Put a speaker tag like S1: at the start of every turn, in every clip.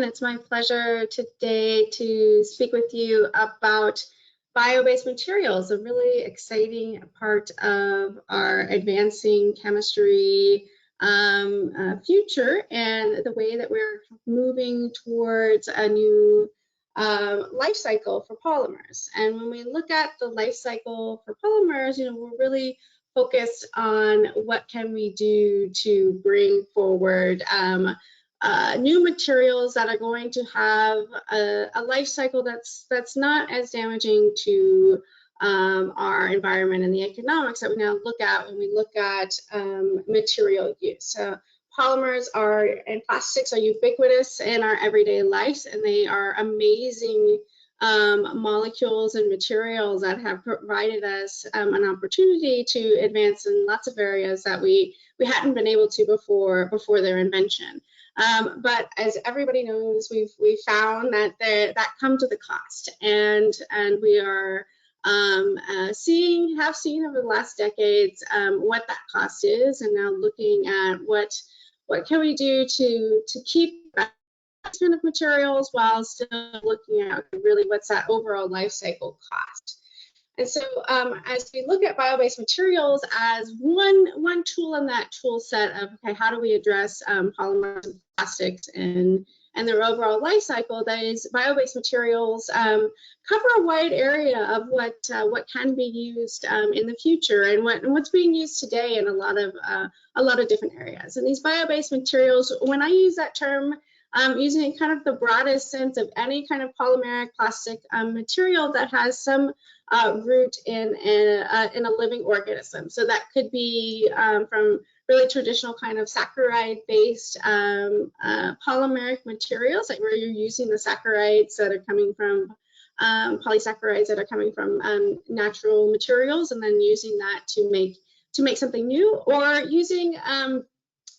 S1: It's my pleasure today to speak with you about bio-based materials, a really exciting part of our advancing chemistry future and the way that we're moving towards a new life cycle for polymers. And when we look at the life cycle for polymers, we're really focused on what can we do to bring forward new materials that are going to have a life cycle that's not as damaging to our environment and the economics that we now look at when we look at material use. So polymers and plastics are ubiquitous in our everyday lives, and they are amazing molecules and materials that have provided us an opportunity to advance in lots of areas that we hadn't been able to before their invention. But as everybody knows, we've found that that comes with a cost, and we are have seen over the last decades what that cost is, and now looking at what can we do to keep kind of materials while still looking at really what's that overall life cycle cost. And so as we look at bio-based materials as one tool in that tool set of, okay, how do we address polymers and plastics and their overall life cycle, that is, bio-based materials cover a wide area of what can be used in the future and what's being used today in a lot of different areas. And these bio-based materials, when I use that term, using kind of the broadest sense of any kind of polymeric plastic material that has some root in a living organism. So that could be from really traditional kind of saccharide-based polymeric materials, like where you're using the saccharides that are coming from polysaccharides that are coming from natural materials, and then using that to make something new, or using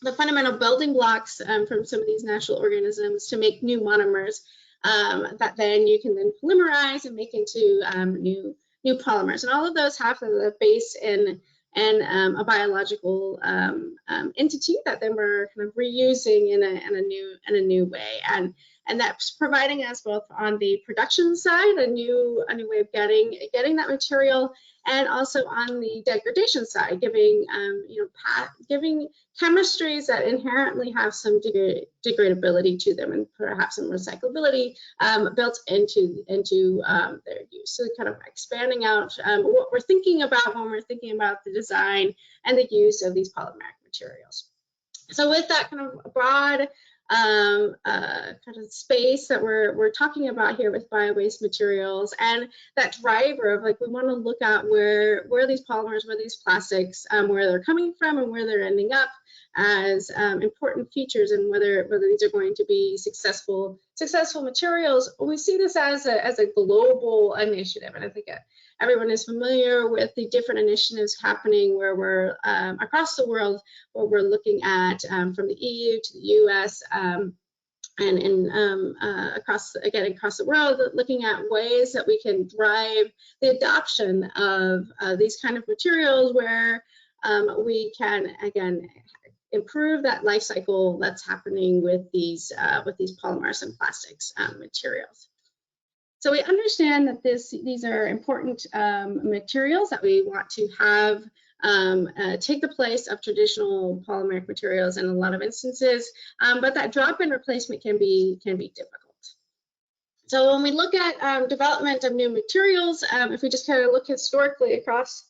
S1: the fundamental building blocks from some of these natural organisms to make new monomers that then you can then polymerize and make into new polymers. And all of those have the base in a biological entity that then we're kind of reusing in a new way. And that's providing us both on the production side a new way of getting that material, and also on the degradation side, giving chemistries that inherently have some degradability to them, and perhaps some recyclability built into their use. So kind of expanding out what we're thinking about when we're thinking about the design and the use of these polymeric materials. So with that kind of broad kind of space that we're talking about here with bio-based materials, and that driver of, like, we want to look at where these polymers, where these plastics, where they're coming from and where they're ending up as important features, and whether these are going to be successful materials. We see this as a global initiative, and I think everyone is familiar with the different initiatives happening where we're across the world, where we're looking at from the EU to the US and across the world, looking at ways that we can drive the adoption of these kind of materials, where we can again improve that life cycle that's happening with these polymers and plastics materials. So we understand that these are important materials that we want to have take the place of traditional polymeric materials in a lot of instances, but that drop-in replacement can be difficult. So when we look at development of new materials, if we just kind of look historically across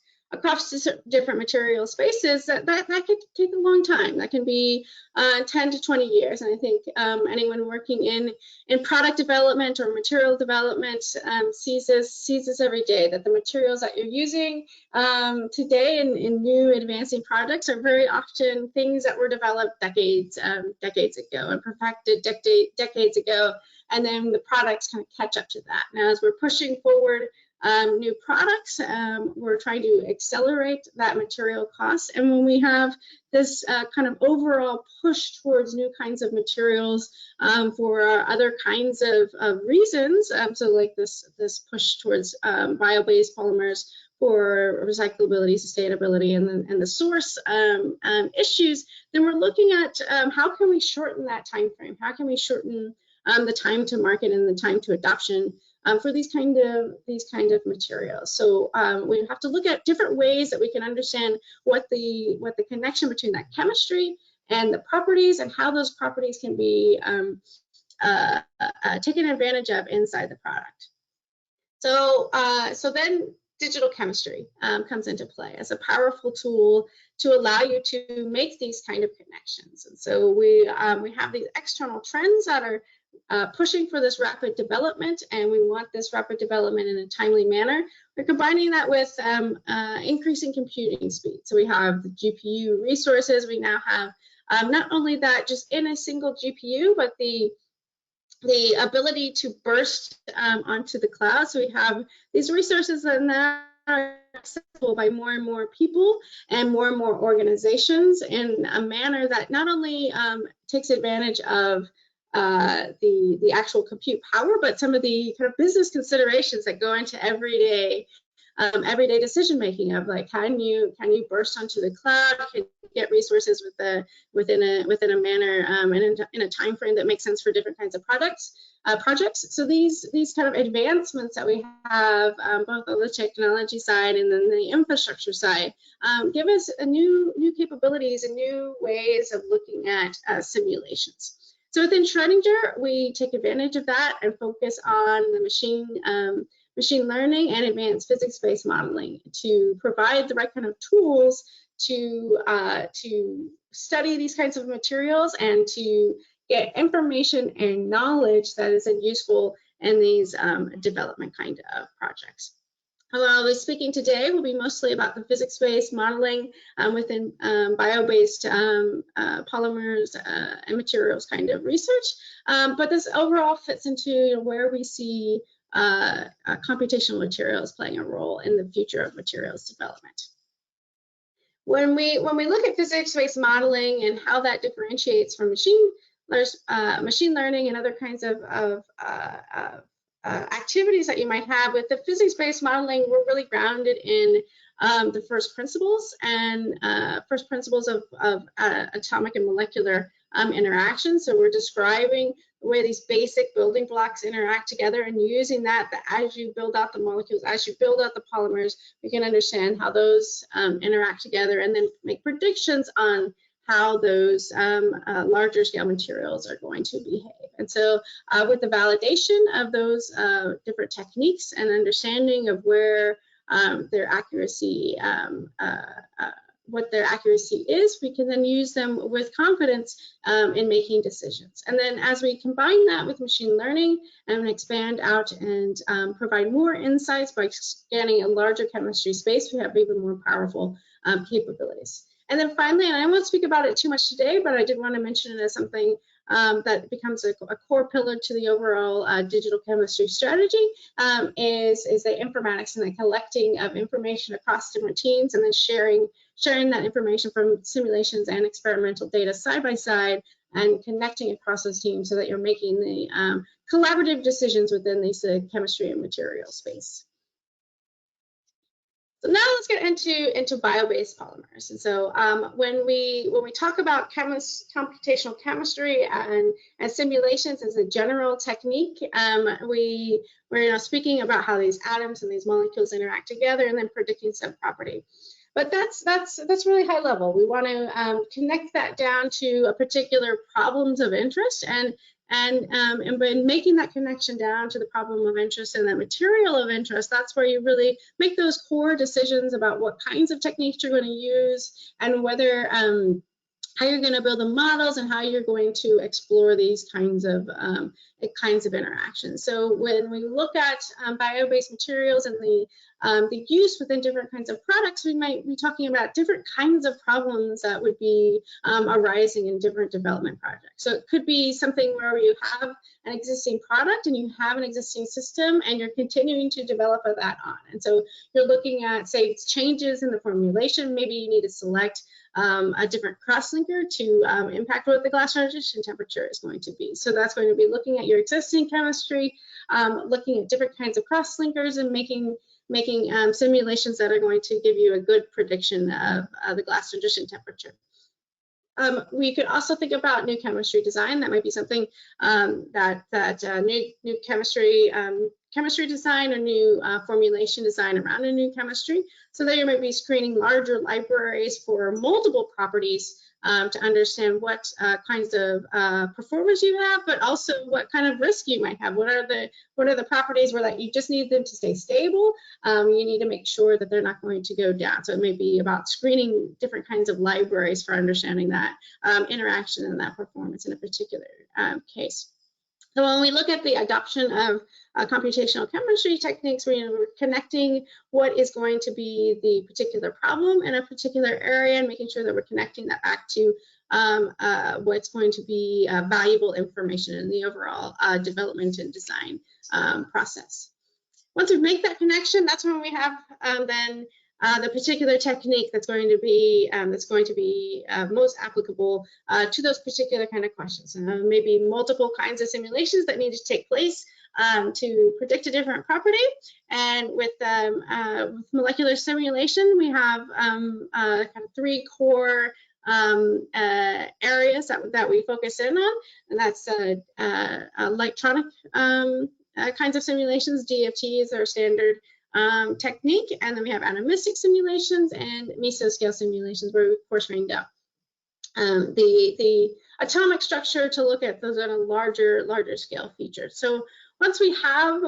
S1: different material spaces, that could take a long time. That can be 10 to 20 years. And I think anyone working in product development or material development sees this every day, that the materials that you're using today in new advancing products are very often things that were developed decades ago and perfected decades ago, and then the products kind of catch up to that. Now, as we're pushing forward new products, we're trying to accelerate that material cost. And when we have this kind of overall push towards new kinds of materials for other kinds of reasons, so like this push towards bio-based polymers for recyclability, sustainability, and the source issues, then we're looking at how can we shorten that time frame? How can we shorten the time to market and the time to adoption for these kind of materials. So we have to look at different ways that we can understand what the connection between that chemistry and the properties and how those properties can be taken advantage of inside the product. So then digital chemistry comes into play as a powerful tool to allow you to make these kind of connections. And so we have these external trends that are pushing for this rapid development, and we want this rapid development in a timely manner. We're combining that with increasing computing speed. So we have the GPU resources. We now have not only that just in a single GPU, but the ability to burst onto the cloud. So we have these resources that now are accessible by more and more people and more organizations in a manner that not only takes advantage of the actual compute power, but some of the kind of business considerations that go into everyday decision making of like, can you burst onto the cloud, can you get resources within a manner and in a time frame that makes sense for different kinds of projects. So these kind of advancements that we have both on the technology side and then the infrastructure side give us new capabilities and new ways of looking at simulations. So within Schrödinger, we take advantage of that and focus on the machine learning and advanced physics-based modeling to provide the right kind of tools to study these kinds of materials and to get information and knowledge that is useful in these development kind of projects. What I'll be speaking today will be mostly about the physics-based modeling within bio-based polymers and materials kind of research. But this overall fits into where we see computational materials playing a role in the future of materials development. When we look at physics-based modeling and how that differentiates from machine learning and other kinds of activities that you might have, with the physics-based modeling, we're really grounded in the first principles of atomic and molecular interactions. So we're describing the way these basic building blocks interact together and using that as you build out the molecules, as you build out the polymers, we can understand how those interact together and then make predictions on how those larger scale materials are going to behave. And so with the validation of those different techniques and understanding of where their accuracy, what their accuracy is, we can then use them with confidence in making decisions. And then as we combine that with machine learning and expand out and provide more insights by scanning a larger chemistry space, we have even more powerful capabilities. And then finally, and I won't speak about it too much today, but I did want to mention it as something that becomes a core pillar to the overall digital chemistry strategy, is the informatics and the collecting of information across different teams and then sharing that information from simulations and experimental data side by side and connecting across those teams so that you're making the collaborative decisions within these chemistry and material space. So now let's get into bio-based polymers. And so when we talk about computational chemistry and simulations as a general technique, we're speaking about how these atoms and these molecules interact together and then predicting some property. But that's really high level. We want to connect that down to a particular problems of interest and by making that connection down to the problem of interest and that material of interest, that's where you really make those core decisions about what kinds of techniques you're going to use and whether how you're going to build the models and how you're going to explore these kinds of interactions. So when we look at bio-based materials and the use within different kinds of products, we might be talking about different kinds of problems that would be arising in different development projects. So it could be something where you have an existing product and you have an existing system and you're continuing to develop that on. And so you're looking at, say, changes in the formulation. Maybe you need to select a different cross-linker to impact what the glass transition temperature is going to be. So that's going to be looking at your existing chemistry, looking at different kinds of cross-linkers and making simulations that are going to give you a good prediction of the glass transition temperature. We could also think about new chemistry design. That might be something new chemistry design or new formulation design around a new chemistry. So there you might be screening larger libraries for multiple properties to understand what kinds of performance you have, but also what kind of risk you might have. What are the properties where that you just need them to stay stable? You need to make sure that they're not going to go down. So it may be about screening different kinds of libraries for understanding that interaction and that performance in a particular case. So when we look at the adoption of computational chemistry techniques, we're connecting what is going to be the particular problem in a particular area and making sure that we're connecting that back to what's going to be valuable information in the overall development and design process. Once we make that connection, that's when we have then the particular technique that's going to be most applicable to those particular kind of questions. Maybe multiple kinds of simulations that need to take place to predict a different property. And with molecular simulation, we have kind of 3 core areas that we focus in on, and that's electronic kinds of simulations. DFT is our standard technique, and then we have atomistic simulations and mesoscale simulations where we coarse grained out the atomic structure to look at those on a larger scale features. So once we have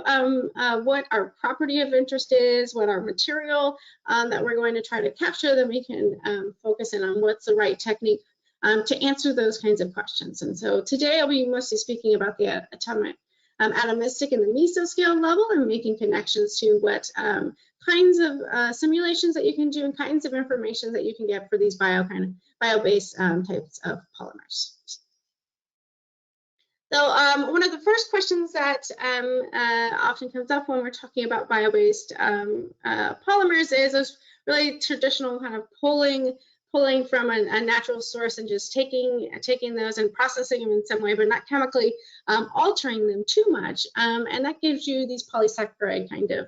S1: what our property of interest is, what our material that we're going to try to capture, then we can focus in on what's the right technique to answer those kinds of questions. And so today I'll be mostly speaking about the atomic atomistic and the mesoscale level, and making connections to what kinds of simulations that you can do and kinds of information that you can get for these bio-based types of polymers. So one of the first questions that often comes up when we're talking about bio-based polymers is those really traditional kind of pulling from a natural source and just taking those and processing them in some way, but not chemically altering them too much. And that gives you these polysaccharide kind of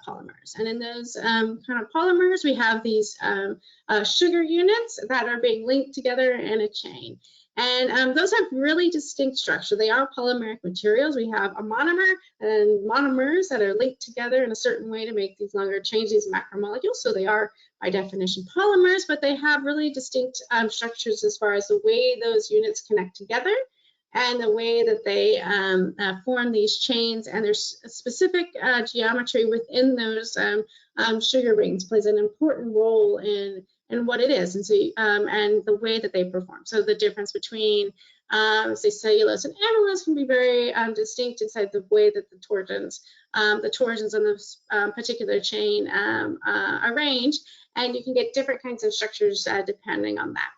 S1: polymers. And in those kind of polymers, we have these sugar units that are being linked together in a chain. And those have really distinct structure. They are polymeric materials. We have a monomer and monomers that are linked together in a certain way to make these longer chains, these macromolecules. So they are, by definition, polymers, but they have really distinct structures as far as the way those units connect together and the way that they form these chains, and there's a specific geometry within those sugar rings plays an important role in what it is, and so and the way that they perform. So the difference between say cellulose and amylose can be very distinct inside the way that the torsions on this particular chain arrange, and you can get different kinds of structures depending on that.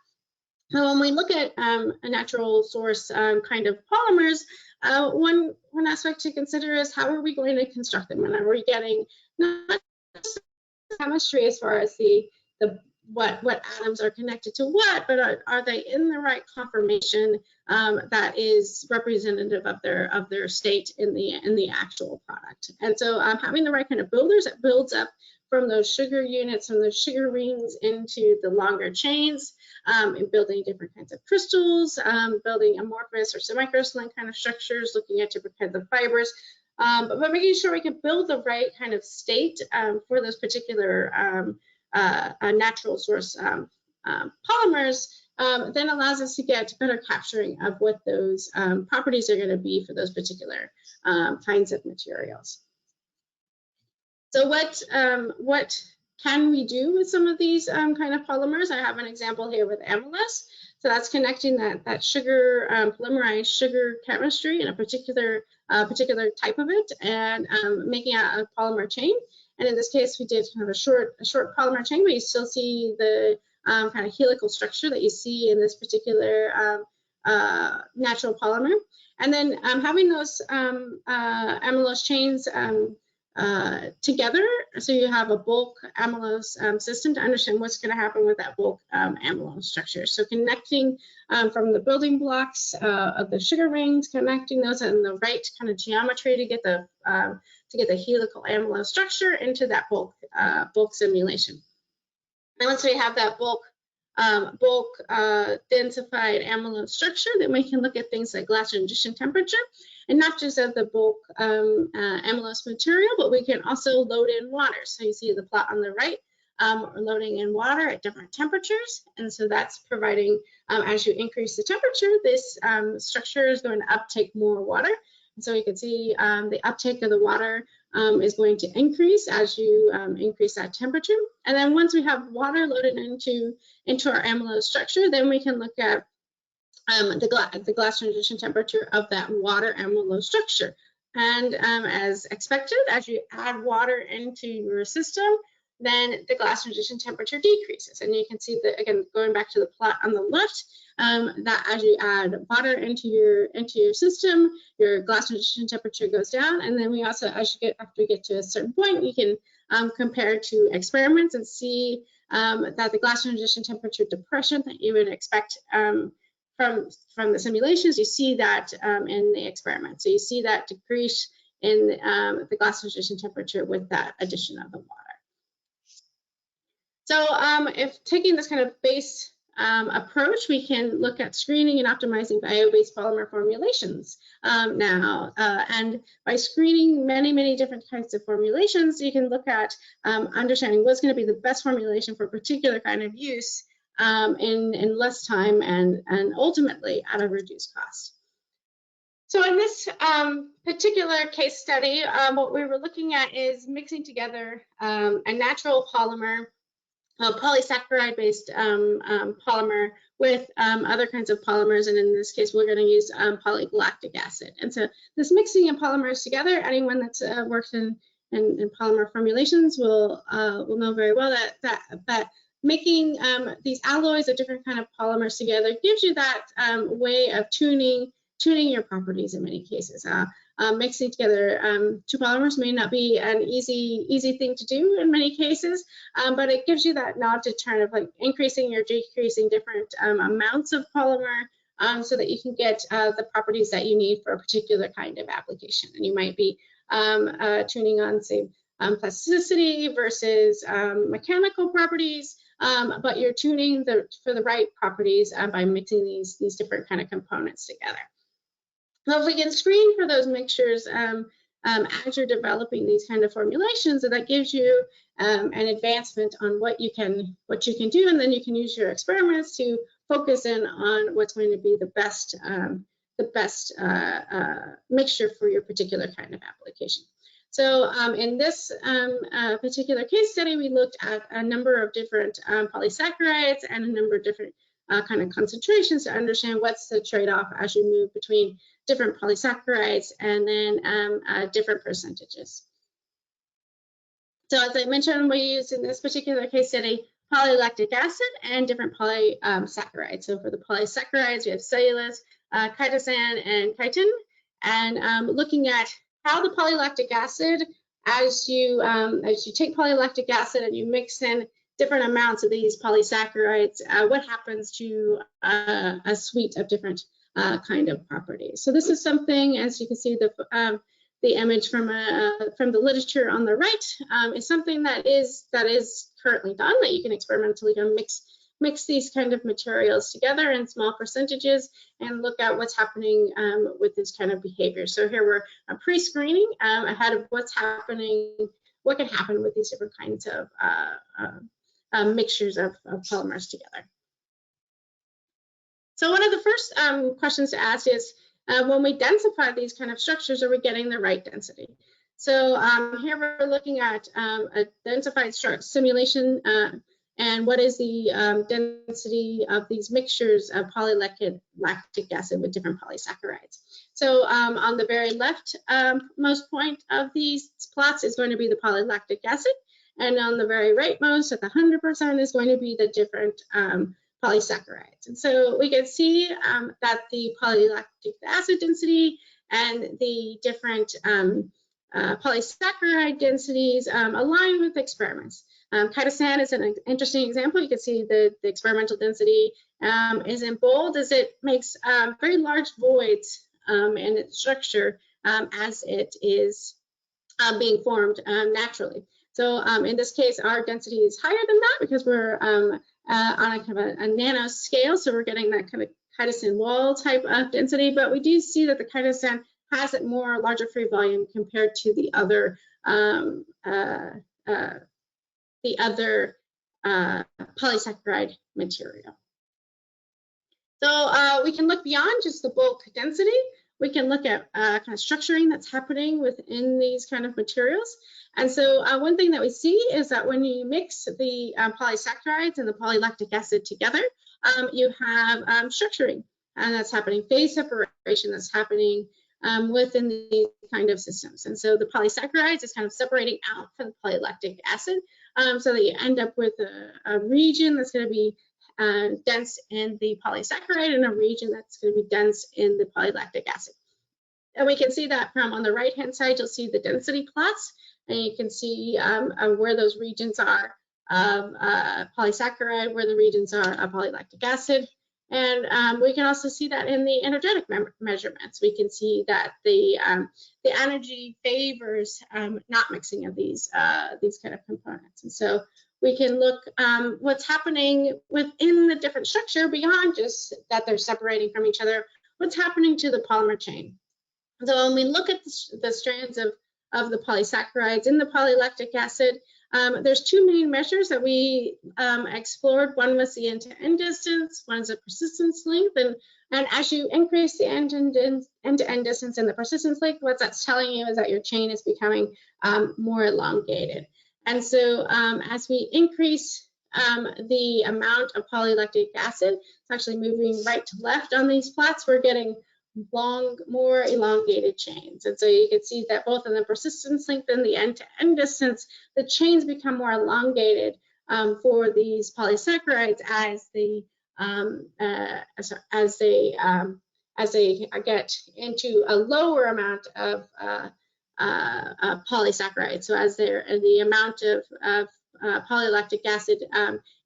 S1: So when we look at a natural source kind of polymers, one aspect to consider is how are we going to construct them, and are we getting not just chemistry as far as what atoms are connected to what, but are they in the right conformation that is representative of their state in the actual product. And so having the right kind of builders that builds up from those sugar units, from those sugar rings into the longer chains, and building different kinds of crystals, building amorphous or semi-crystalline kind of structures, looking at different kinds of fibers, but making sure we can build the right kind of state for those particular natural source polymers, then allows us to get better capturing of what those properties are going to be for those particular kinds of materials. So what can we do with some of these kind of polymers? I have an example here with amylose. So that's connecting that sugar polymerized sugar chemistry in a particular type of it, and making a polymer chain. And in this case, we did kind of a short polymer chain, but you still see the kind of helical structure that you see in this particular natural polymer. And then having those amylose chains together, so you have a bulk amylose system to understand what's going to happen with that bulk amylose structure. So connecting from the building blocks of the sugar rings, connecting those in the right kind of geometry to get the helical amylose structure into that bulk simulation. And once we have that bulk bulk densified amylose structure, then we can look at things like glass transition temperature, and not just of the bulk amylose material, but we can also load in water. So you see the plot on the right, we're loading in water at different temperatures, and so that's providing, as you increase the temperature, this structure is going to uptake more water. And so you can see the uptake of the water is going to increase as you increase that temperature. And then once we have water loaded into our amylose structure, then we can look at the glass transition temperature of that water amylose structure. And as expected, as you add water into your system, then the glass transition temperature decreases. And you can see that, again, going back to the plot on the left, that as you add water into your system, your glass transition temperature goes down. And then we also, after you get to a certain point, you can compare to experiments and see that the glass transition temperature depression that you would expect from the simulations, you see that in the experiment. So you see that decrease in the glass transition temperature with that addition of the water. So if taking this kind of base approach, we can look at screening and optimizing bio-based polymer formulations now. And by screening many different types of formulations, you can look at understanding what's going to be the best formulation for a particular kind of use in less time and ultimately at a reduced cost. So in this particular case study, what we were looking at is mixing together a natural polymer, polysaccharide-based polymer with other kinds of polymers, and in this case, we're going to use polylactic acid. And so this mixing of polymers together, anyone that's worked in polymer formulations will know very well that making these alloys of different kind of polymers together gives you that way of tuning your properties in many cases. Mixing together two polymers may not be an easy thing to do in many cases, but it gives you that nod to turn of like increasing or decreasing different amounts of polymer so that you can get the properties that you need for a particular kind of application. And you might be tuning on, say, plasticity versus mechanical properties, but you're tuning for the right properties by mixing these different kind of components together. So if we can screen for those mixtures as you're developing these kind of formulations, so that gives you an advancement on what you can do, and then you can use your experiments to focus in on what's going to be the best mixture for your particular kind of application. So in this particular case study, we looked at a number of different polysaccharides and a number of different kind of concentrations to understand what's the trade-off as you move between different polysaccharides and then different percentages. So as I mentioned, we used in this particular case study polylactic acid and different polysaccharides. So for the polysaccharides, we have cellulose, chitosan, and chitin. And looking at how the polylactic acid, as you take polylactic acid and you mix in different amounts of these polysaccharides, what happens to a suite of different kind of properties. So this is something, as you can see, the image from the literature on the right is something that is currently done, that you can experimentally mix these kind of materials together in small percentages and look at what's happening with this kind of behavior. So here we're pre-screening ahead of what can happen with these different kinds of mixtures of polymers together. So one of the first questions to ask is, when we densify these kind of structures, are we getting the right density? So here we're looking at a densified simulation and what is the density of these mixtures of polylactic acid with different polysaccharides. So on the very left most point of these plots is going to be the polylactic acid, and on the very rightmost at the 100% is going to be the different polysaccharides. And so we can see that the polylactic acid density and the different polysaccharide densities align with experiments. Chitosan is an interesting example. You can see the experimental density is in bold as it makes very large voids in its structure as it is being formed naturally. So in this case, our density is higher than that because we're on a kind of a nano scale, so we're getting that kind of chitosan wall type of density, but we do see that the chitosan has a more larger free volume compared to the other polysaccharide material. So we can look beyond just the bulk density. We can look at kind of structuring that's happening within these kind of materials. And so one thing that we see is that when you mix the polysaccharides and the polylactic acid together, you have structuring, and that's happening, phase separation that's happening within these kind of systems. And so the polysaccharides is kind of separating out from the polylactic acid, so that you end up with a region that's going to be dense in the polysaccharide and a region that's going to be dense in the polylactic acid. And we can see that from on the right-hand side, you'll see the density plots, and you can see where those regions are of polysaccharide, where the regions are of polylactic acid. And we can also see that in the energetic measurements. We can see that the energy favors not mixing of these kind of components. And so we can look what's happening within the different structure beyond just that they're separating from each other, what's happening to the polymer chain. So when we look at the strands of the polysaccharides in the polylactic acid, there's two main measures that we explored. One was the end-to-end distance, one is the persistence length, and as you increase the end-to-end distance and the persistence length, what that's telling you is that your chain is becoming more elongated. And so as we increase the amount of polylactic acid, it's actually moving right to left on these plots, we're getting more elongated chains. And so you can see that both in the persistence length and the end-to-end distance, the chains become more elongated for these polysaccharides as they get into a lower amount of polysaccharides. So as the amount of polylactic acid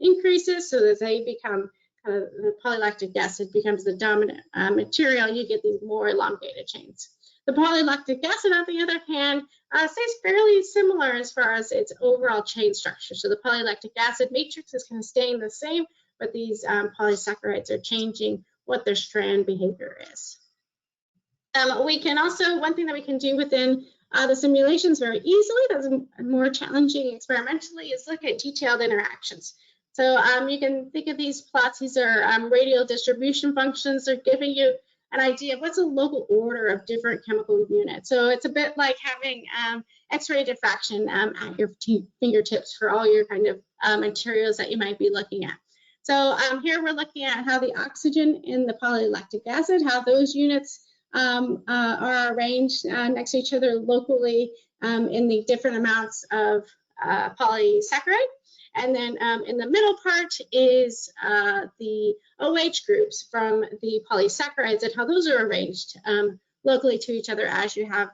S1: increases, so that they become the polylactic acid becomes the dominant material, you get these more elongated chains. The polylactic acid, on the other hand, stays fairly similar as far as its overall chain structure. So the polylactic acid matrix is kind of staying the same, but these polysaccharides are changing what their strand behavior is. We can also, one thing that we can do within the simulations very easily, that's more challenging experimentally, is look at detailed interactions. So you can think of these plots, these are radial distribution functions. They're giving you an idea of what's a local order of different chemical units. So it's a bit like having X-ray diffraction at your fingertips for all your kind of materials that you might be looking at. So here we're looking at how the oxygen in the polylactic acid, how those units are arranged next to each other locally in the different amounts of polysaccharide. And then in the middle part is the OH groups from the polysaccharides and how those are arranged locally to each other as you have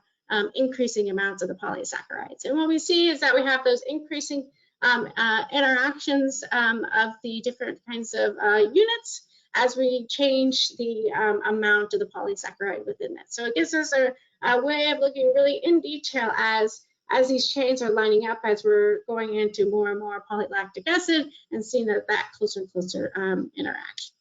S1: increasing amounts of the polysaccharides. And what we see is that we have those increasing interactions of the different kinds of units as we change the amount of the polysaccharide within it. So it gives us a way of looking really in detail as these chains are lining up, as we're going into more and more polylactic acid and seeing that closer and closer interaction.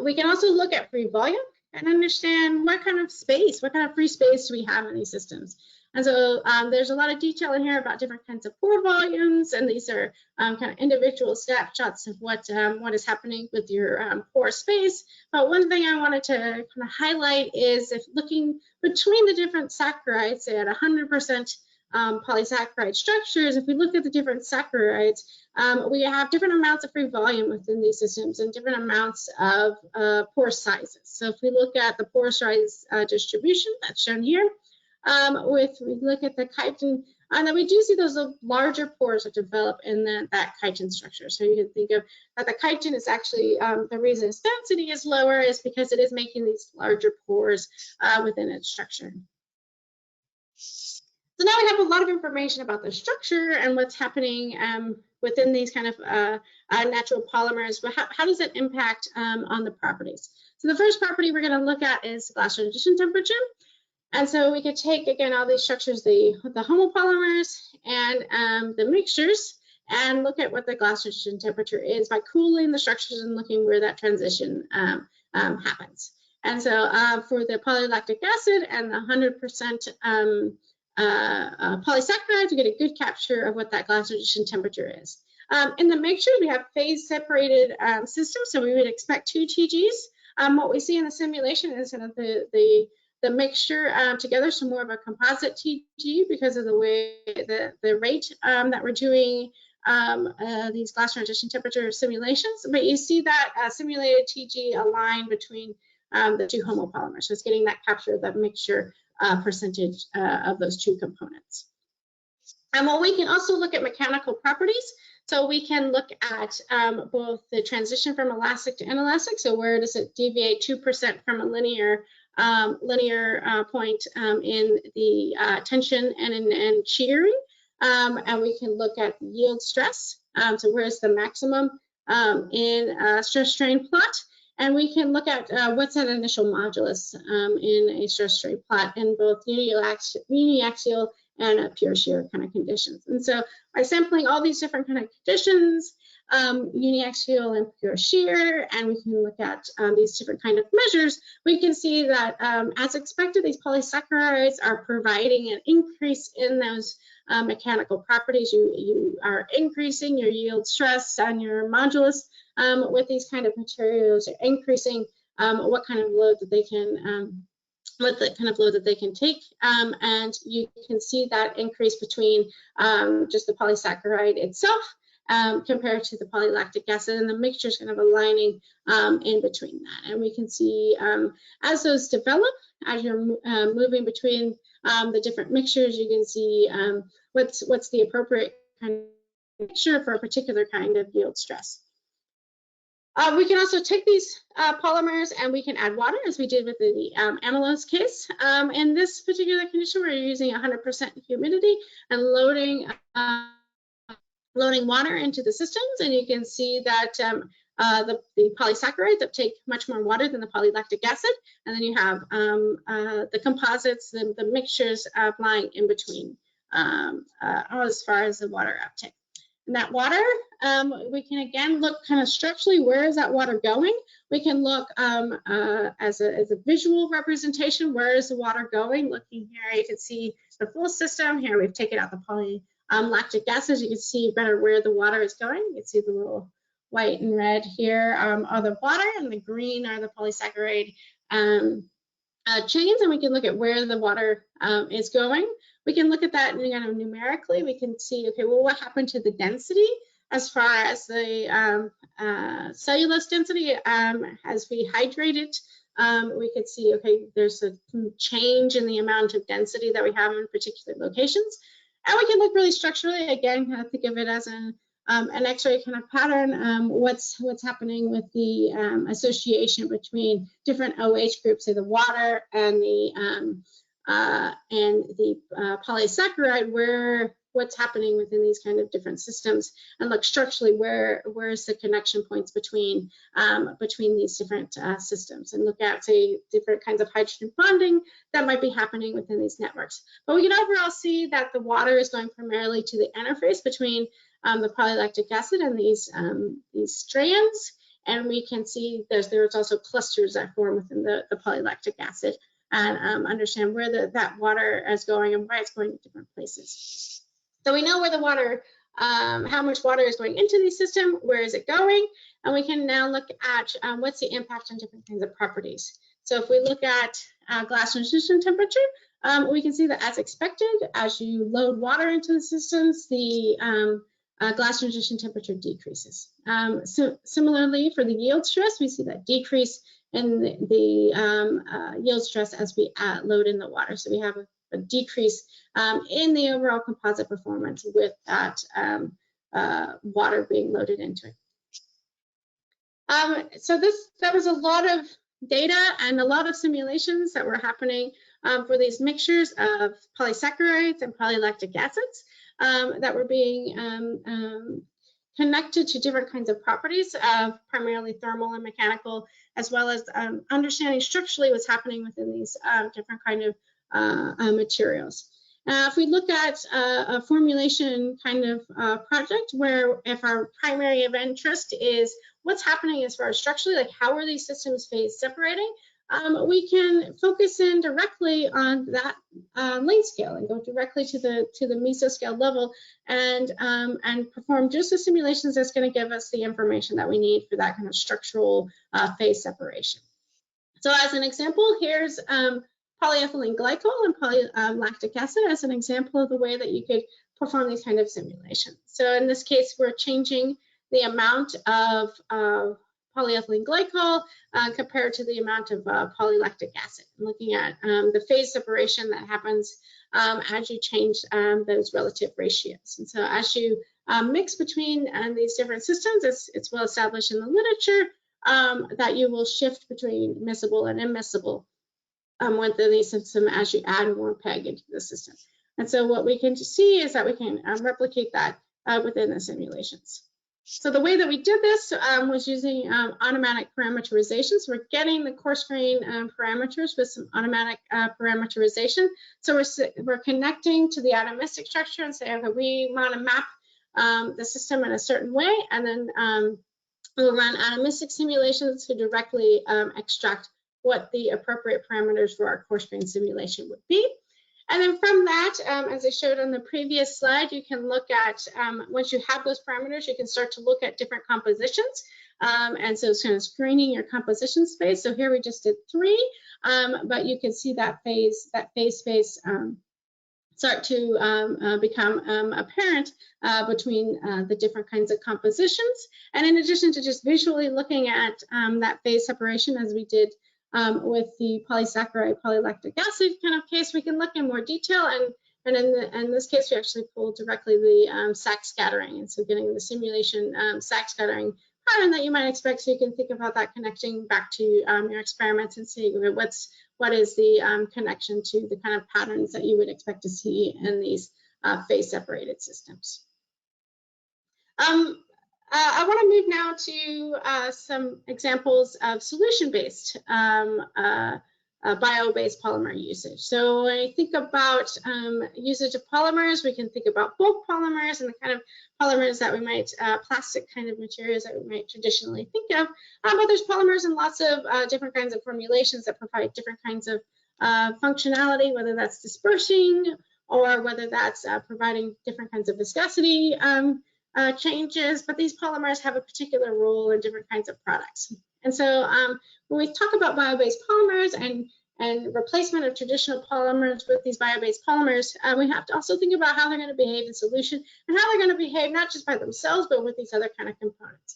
S1: We can also look at free volume and understand what kind of space, what kind of free space do we have in these systems. And so there's a lot of detail in here about different kinds of pore volumes, and these are kind of individual snapshots of what is happening with your pore space. But one thing I wanted to kind of highlight is if looking between the different saccharides, say at 100% polysaccharide structures, if we look at the different saccharides, we have different amounts of free volume within these systems and different amounts of pore sizes. So if we look at the pore size distribution that's shown here, we look at the chitin, and then we do see those larger pores that develop in that chitin structure. So you can think of that the chitin is actually, the reason its density is lower is because it is making these larger pores within its structure. So now we have a lot of information about the structure and what's happening within these kind of natural polymers, but how does it impact on the properties? So the first property we're going to look at is glass transition temperature. And so we could take, again, all these structures, the homopolymers and the mixtures, and look at what the glass transition temperature is by cooling the structures and looking where that transition happens. And so for the polylactic acid and the 100% polysaccharides, we get a good capture of what that glass transition temperature is. In the mixtures, we have phase separated systems, so we would expect 2 TGs. What we see in the simulation is kind of the mixture together, so more of a composite TG because of the way the rate that we're doing these glass transition temperature simulations. But you see that simulated TG aligned between the 2 homopolymers, so it's getting that capture of that mixture percentage of those 2 components. And well, we can also look at mechanical properties. So we can look at both the transition from elastic to inelastic. So where does it deviate 2% from a linear point in the tension and in shearing. And we can look at yield stress. So where's the maximum in a stress strain plot. And we can look at what's that initial modulus in a stress strain plot in both uniaxial and pure shear kind of conditions. And so by sampling all these different kind of conditions, uniaxial and pure shear, and we can look at these different kind of measures, we can see that as expected, these polysaccharides are providing an increase in those mechanical properties. You are increasing your yield stress and your modulus with these kind of materials, are increasing what kind of load that they can what the kind of load that they can take, and you can see that increase between just the polysaccharide itself compared to the polylactic acid, and the mixture is kind of aligning in between that. And we can see as those develop, as you're moving between the different mixtures, you can see what's the appropriate kind of mixture for a particular kind of yield stress. We can also take these polymers and we can add water, as we did with the amylose case. In this particular condition, we're using 100% humidity and loading water into the systems, and you can see that the polysaccharides uptake much more water than the polylactic acid, and then you have the composites, the mixtures lying in between as far as the water uptake. And that water, we can again look kind of structurally, where is that water going? We can look as a visual representation, where is the water going? Looking here, you can see the full system. Here we've taken out the polylactic acid. You can see better where the water is going. You can see the little white and red here are the water, and the green are the polysaccharide chains, and we can look at where the water is going. We can look at that kind of numerically. We can see, okay, well, what happened to the density as far as the cellulose density as we hydrate it? We could see, okay, there's a change in the amount of density that we have in particular locations. And we can look really structurally, again, kind of think of it as an X-ray kind of pattern. What's happening with the association between different OH groups, say the water and the polysaccharide, what's happening within these kind of different systems, and look structurally where's the connection points between these different systems, and look at, say, different kinds of hydrogen bonding that might be happening within these networks. But we can overall see that the water is going primarily to the interface between the polylactic acid and these strands, and we can see there's also clusters that form within the polylactic acid, and understand where that water is going and why it's going to different places. So we know where the water, how much water is going into the system, where is it going, and we can now look at what's the impact on different kinds of properties. So if we look at glass transition temperature, we can see that as expected, as you load water into the systems, the glass transition temperature decreases. So similarly, for the yield stress, we see that decrease in the yield stress as we load in the water. So we have a decrease in the overall composite performance with that water being loaded into it. So that was a lot of data and a lot of simulations that were happening for these mixtures of polysaccharides and polylactic acids that were being connected to different kinds of properties, primarily thermal and mechanical, as well as understanding structurally what's happening within these different kind of materials. If we look at a formulation kind of project where if our primary of interest is what's happening as far as structurally, like how are these systems phase separating, we can focus in directly on that length scale and go directly to the mesoscale level and perform just the simulations that's going to give us the information that we need for that kind of structural phase separation. So as an example, here's polyethylene glycol and polylactic acid as an example of the way that you could perform these kind of simulations. So in this case, we're changing the amount of polyethylene glycol compared to the amount of polylactic acid, and looking at the phase separation that happens as you change those relative ratios. And so as you mix between these different systems, it's well established in the literature that you will shift between miscible and immiscible within the system as you add more PEG into the system. And so what we can see is that we can replicate that within the simulations. So the way that we did this was using automatic parameterization. So we're getting the coarse grain parameters with some automatic parameterization. So we're connecting to the atomistic structure and say, okay, we want to map the system in a certain way, and then we'll run atomistic simulations to directly extract what the appropriate parameters for our coarse grain simulation would be. And then from that, as I showed on the previous slide, you can look at, once you have those parameters, you can start to look at different compositions. And so it's kind of screening your composition space. So here we just did 3, but you can see that phase space start to become apparent between the different kinds of compositions. And in addition to just visually looking at that phase separation as we did with the polysaccharide polylactic acid kind of case, we can look in more detail, and in this case we actually pulled directly the sac scattering, and so getting the simulation sac scattering pattern that you might expect, so you can think about that connecting back to your experiments and see what is the connection to the kind of patterns that you would expect to see in these phase separated systems. I want to move now to some examples of solution-based bio-based polymer usage. So when I think about usage of polymers, we can think about bulk polymers and the kind of polymers that we might, plastic kind of materials that we might traditionally think of. But there's polymers in lots of different kinds of formulations that provide different kinds of functionality, whether that's dispersing or whether that's providing different kinds of viscosity changes, but these polymers have a particular role in different kinds of products. And so when we talk about bio-based polymers and replacement of traditional polymers with these bio-based polymers, we have to also think about how they're going to behave in solution and how they're going to behave not just by themselves, but with these other kind of components.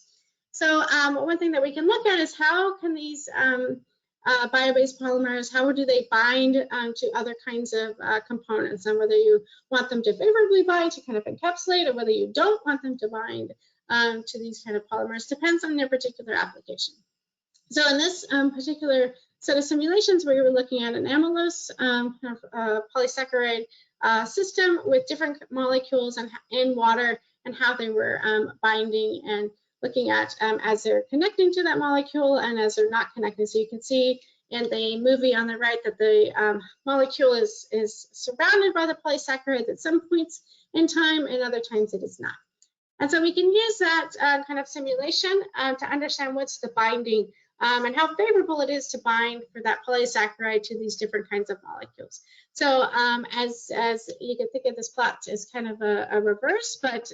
S1: So one thing that we can look at is how can these bio-based polymers, how do they bind to other kinds of components, and whether you want them to favorably bind to kind of encapsulate, or whether you don't want them to bind to these kind of polymers, depends on their particular application. So in this particular set of simulations, we were looking at an amylose polysaccharide system with different molecules in water and how they were binding, and looking at as they're connecting to that molecule and as they're not connecting. So you can see in the movie on the right that the molecule is surrounded by the polysaccharide at some points in time, and other times it is not. And so we can use that kind of simulation to understand what's the binding and how favorable it is to bind for that polysaccharide to these different kinds of molecules. So as you can think of this plot as kind of a reverse, but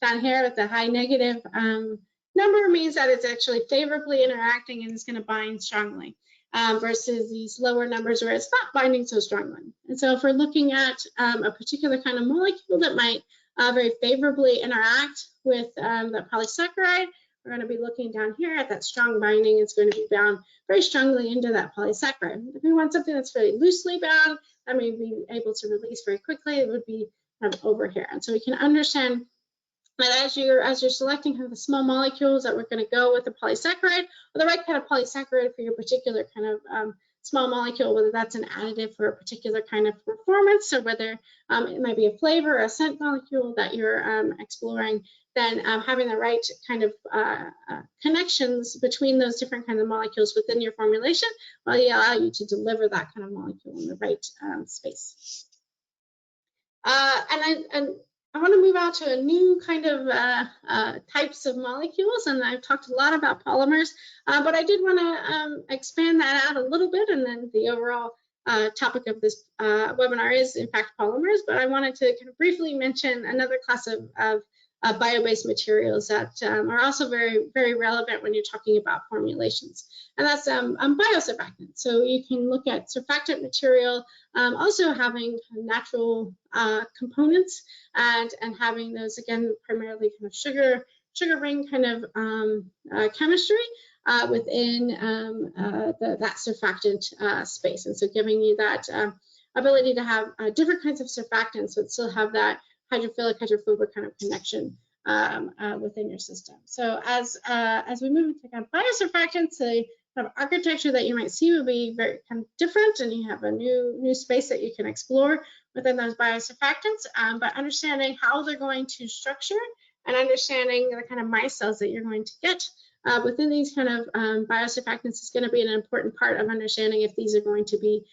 S1: down here with the high negative number means that it's actually favorably interacting and it's going to bind strongly, versus these lower numbers where it's not binding so strongly. And so if we're looking at a particular kind of molecule that might very favorably interact with the polysaccharide, we're going to be looking down here at that strong binding. It's going to be bound very strongly into that polysaccharide. If we want something that's very loosely bound, that may be able to release very quickly, it would be over here. And so we can understand that as you're selecting kind of the small molecules that we're going to go with the polysaccharide, or the right kind of polysaccharide for your particular kind of small molecule, whether that's an additive for a particular kind of performance, or whether it might be a flavor or a scent molecule that you're exploring, then having the right kind of connections between those different kinds of molecules within your formulation will allow you to deliver that kind of molecule in the right space. And I want to move out to a new kind of types of molecules, and I've talked a lot about polymers, but I did want to expand that out a little bit, and then the overall topic of this webinar is, in fact, polymers, but I wanted to kind of briefly mention another class of bio-based materials that are also very, very relevant when you're talking about formulations, and that's biosurfactants. So you can look at surfactant material also having natural components and having those, again, primarily kind of sugar ring kind of chemistry within that surfactant space. And so giving you that ability to have different kinds of surfactants but still have that hydrophilic, hydrophobic kind of connection within your system. So as we move into kind of biosurfactants, the kind of architecture that you might see will be very kind of different, and you have a new space that you can explore within those biosurfactants, but understanding how they're going to structure and understanding the kind of micelles that you're going to get within these kind of biosurfactants is going to be an important part of understanding if these are going to be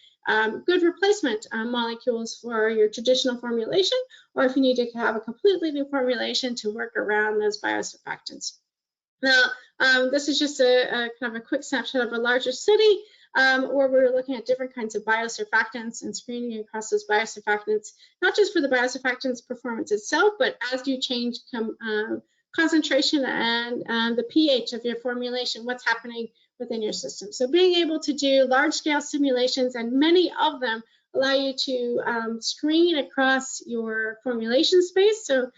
S1: good replacement molecules for your traditional formulation, or if you need to have a completely new formulation to work around those biosurfactants. Now, this is just a kind of a quick snapshot of a larger study where we're looking at different kinds of biosurfactants and screening across those biosurfactants, not just for the biosurfactants performance itself, but as you change concentration and the pH of your formulation, what's happening within your system. So being able to do large-scale simulations, and many of them allow you to screen across your formulation space, so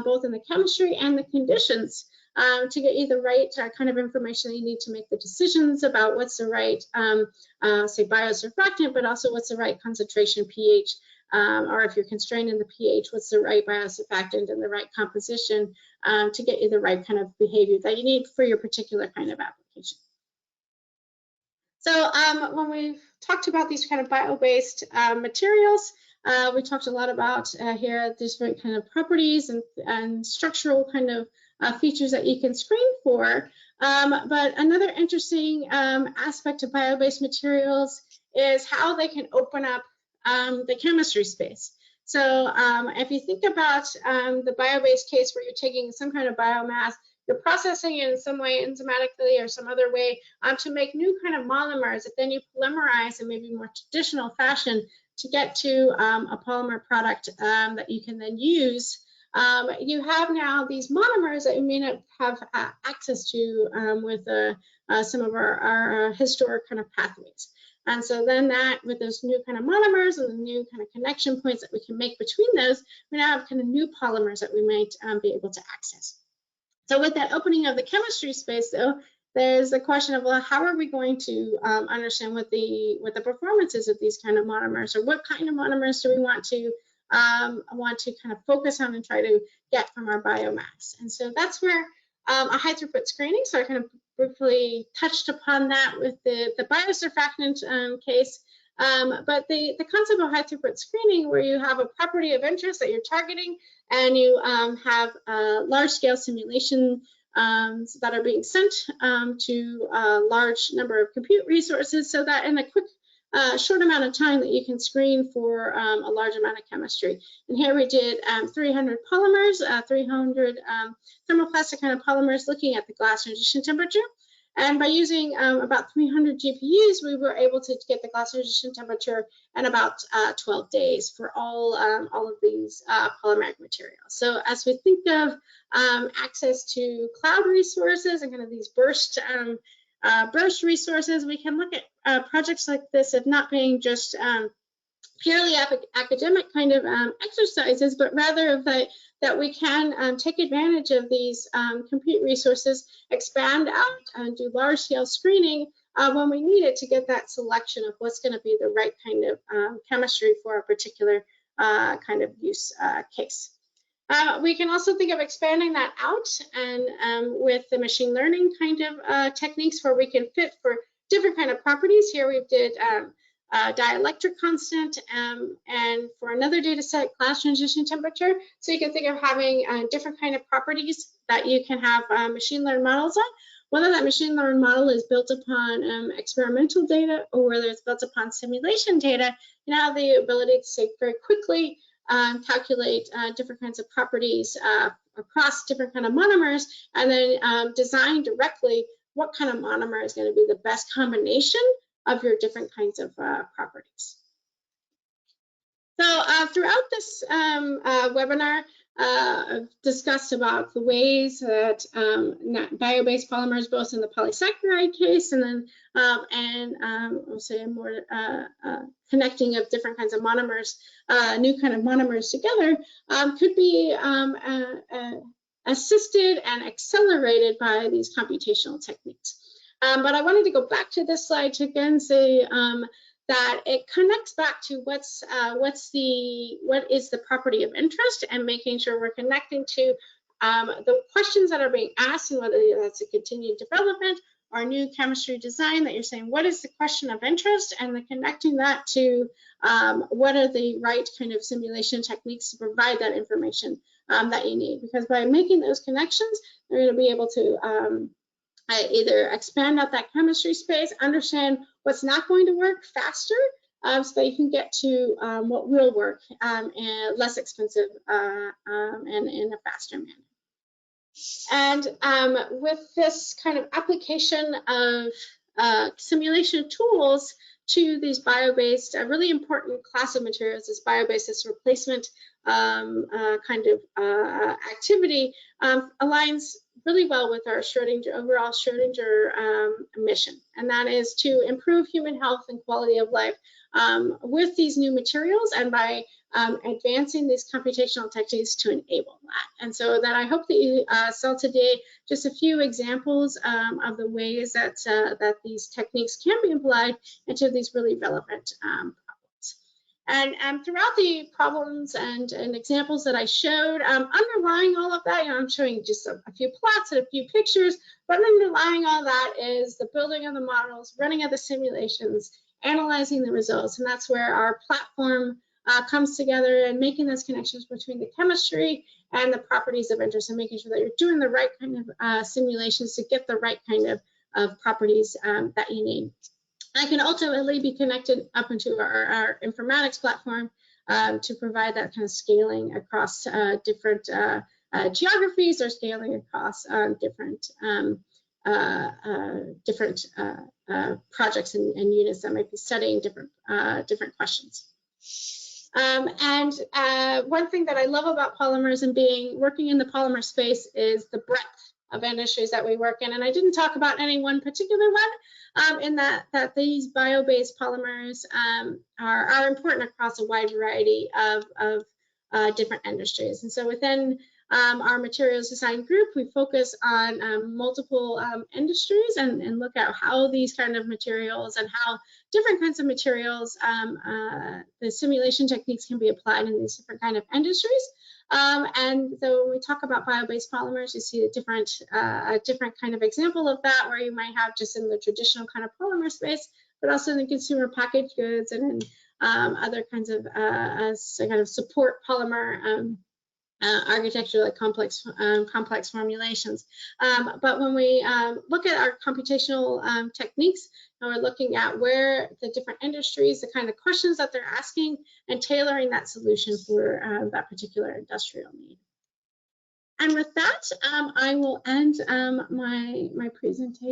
S1: both in the chemistry and the conditions, to get you the right kind of information that you need to make the decisions about what's the right, say, biosurfactant, but also what's the right concentration pH, or if you're constrained in the pH, what's the right biosurfactant and the right composition to get you the right kind of behavior that you need for your particular kind of application. So when we've talked about these kind of bio-based materials, we talked a lot about here different kind of properties and structural kind of features that you can screen for. But another interesting aspect of bio-based materials is how they can open up the chemistry space. So if you think about the bio-based case where you're taking some kind of biomass, you're processing it in some way enzymatically or some other way to make new kind of monomers that then you polymerize in maybe more traditional fashion to get to a polymer product that you can then use. You have now these monomers that you may not have access to with some of our historic kind of pathways. And so then that, with those new kind of monomers and the new kind of connection points that we can make between those, we now have kind of new polymers that we might be able to access. So with that opening of the chemistry space, though, there's the question of, well, how are we going to understand what the performance is of these kind of monomers, or what kind of monomers do we want to kind of focus on and try to get from our biomass? And so that's where a high throughput screening, so I kind of briefly touched upon that with the biosurfactant case. But the concept of high throughput screening, where you have a property of interest that you're targeting, and you have large scale simulation that are being sent to a large number of compute resources, so that in a quick short amount of time that you can screen for a large amount of chemistry. And here we did 300 polymers, 300 thermoplastic kind of polymers, looking at the glass transition temperature. And by using about 300 GPUs, we were able to get the glass transition temperature in about 12 days for all of these polymeric materials. So as we think of access to cloud resources and kind of these burst resources, we can look at projects like this of not being just purely academic kind of exercises, but rather of that we can take advantage of these compute resources, expand out and do large scale screening when we need it to get that selection of what's going to be the right kind of chemistry for a particular kind of use case. We can also think of expanding that out and with the machine learning kind of techniques where we can fit for different kind of properties. Here we did dielectric constant, and for another data set, glass transition temperature. So you can think of having different kind of properties that you can have machine learned models on. Whether that machine learned model is built upon experimental data or whether it's built upon simulation data, you now have the ability to say very quickly calculate different kinds of properties across different kind of monomers, and then design directly what kind of monomer is going to be the best combination of your different kinds of properties. So throughout this webinar, I've discussed about the ways that bio-based polymers, both in the polysaccharide case, and then I'll say more connecting of different kinds of monomers, new kind of monomers together, could be assisted and accelerated by these computational techniques. But I wanted to go back to this slide to again say that it connects back to what is the property of interest, and making sure we're connecting to the questions that are being asked, and whether that's a continued development or new chemistry design, that you're saying what is the question of interest, and then connecting that to what are the right kind of simulation techniques to provide that information that you need. Because by making those connections, they're going to be able to either expand out that chemistry space, understand what's not going to work faster, so that you can get to what will work and less expensive and in a faster manner. And with this kind of application of simulation tools to these bio-based, a really important class of materials is bio-based, this replacement kind of activity, aligns really well with our overall Schrödinger mission, and that is to improve human health and quality of life with these new materials, and by advancing these computational techniques to enable that. And so that I hope that you saw today just a few examples of the ways that that these techniques can be applied into these really relevant problems. And throughout the problems and examples that I showed, underlying all of that, I'm showing just a few plots and a few pictures, but underlying all that is the building of the models, running of the simulations, analyzing the results, and that's where our platform comes together, and making those connections between the chemistry and the properties of interest, and making sure that you're doing the right kind of simulations to get the right kind of properties that you need. I can ultimately be connected up into our informatics platform to provide that kind of scaling across different geographies, or scaling across different projects and units that might be studying different questions. And one thing that I love about polymers and working in the polymer space is the breadth of industries that we work in. And I didn't talk about any one particular one, in that these bio-based polymers are important across a wide variety of different industries. And so within our materials design group, we focus on multiple industries, and look at how these kind of materials and how different kinds of materials, the simulation techniques can be applied in these different kind of industries. And so when we talk about bio-based polymers, you see a different kind of example of that, where you might have just in the traditional kind of polymer space, but also in the consumer packaged goods, and in other kinds of kind of support polymer architecture, like complex formulations. But when we look at our computational techniques, and we're looking at where the different industries, the kind of questions that they're asking, and tailoring that solution for that particular industrial need. And with that, I will end my presentation.